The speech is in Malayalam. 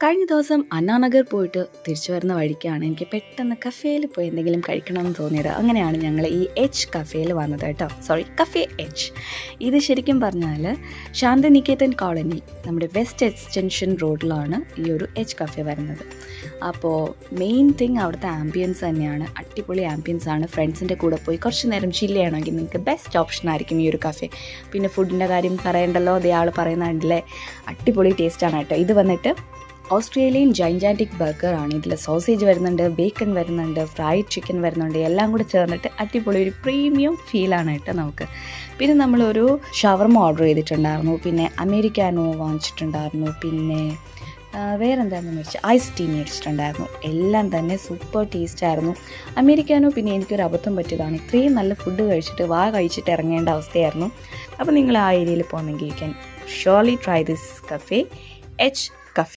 കഴിഞ്ഞ ദിവസം അണ്ണാനഗർ പോയിട്ട് തിരിച്ചു വരുന്ന വഴിക്കാണ് എനിക്ക് പെട്ടെന്ന് കഫേയിൽ പോയി എന്തെങ്കിലും കഴിക്കണമെന്ന് തോന്നിയത്. അങ്ങനെയാണ് ഞങ്ങൾ ഈ എച്ച് കഫേയിൽ വന്നത് കേട്ടോ. Cafe H. ഇത് ശരിക്കും പറഞ്ഞാൽ ശാന്തിനികേതൻ കോളനി, നമ്മുടെ വെസ്റ്റ് എക്സ്റ്റൻഷൻ റോഡിലാണ് ഈ ഒരു എച്ച് കഫേ വരുന്നത്. അപ്പോൾ മെയിൻ തിങ് അവിടുത്തെ ആംബിയൻസ് തന്നെയാണ്. അടിപൊളി ആംബിയൻസ് ആണ്. ഫ്രണ്ട്സിൻ്റെ കൂടെ പോയി കുറച്ച് നേരം ചില്ല് ചെയ്യണമെങ്കിൽ നിങ്ങൾക്ക് ബെസ്റ്റ് ഓപ്ഷൻ ആയിരിക്കും ഈ ഒരു കഫേ. പിന്നെ ഫുഡിൻ്റെ കാര്യം പറയണ്ടല്ലോ, അതേ ആൾ പറയുന്നുണ്ടല്ലേ, അടിപൊളി ടേസ്റ്റാണ് കേട്ടോ. ഇത് വന്നിട്ട് ഓസ്ട്രേലിയൻ ജൈൻജാൻറ്റിക് ബർഗറാണ്. ഇതിൽ സോസേജ് വരുന്നുണ്ട്, ബേക്കൺ വരുന്നുണ്ട്, ഫ്രൈഡ് ചിക്കൻ വരുന്നുണ്ട്, എല്ലാം കൂടെ ചേർന്നിട്ട് അടിപൊളി ഒരു പ്രീമിയം ഫീലാണ് കേട്ടോ നമുക്ക്. പിന്നെ നമ്മളൊരു ഷവർമ ഓർഡർ ചെയ്തിട്ടുണ്ടായിരുന്നു, പിന്നെ അമേരിക്കാനോ വാങ്ങിച്ചിട്ടുണ്ടായിരുന്നു, പിന്നെ വേറെന്താണെന്ന് മേടിച്ച് ഐസ് ടീ മേടിച്ചിട്ടുണ്ടായിരുന്നു. എല്ലാം തന്നെ സൂപ്പർ ടേസ്റ്റായിരുന്നു. അമേരിക്കാനോ പിന്നെ എനിക്കൊരു അബദ്ധം പറ്റിയതാണ്, ഇത്രയും നല്ല ഫുഡ് കഴിച്ചിട്ട് കഴിച്ചിട്ട് ഇറങ്ങേണ്ട അവസ്ഥയായിരുന്നു. അപ്പോൾ നിങ്ങൾ ആ ഏരിയയിൽ പോകുന്നെങ്കിൽ you can surely try this cafe H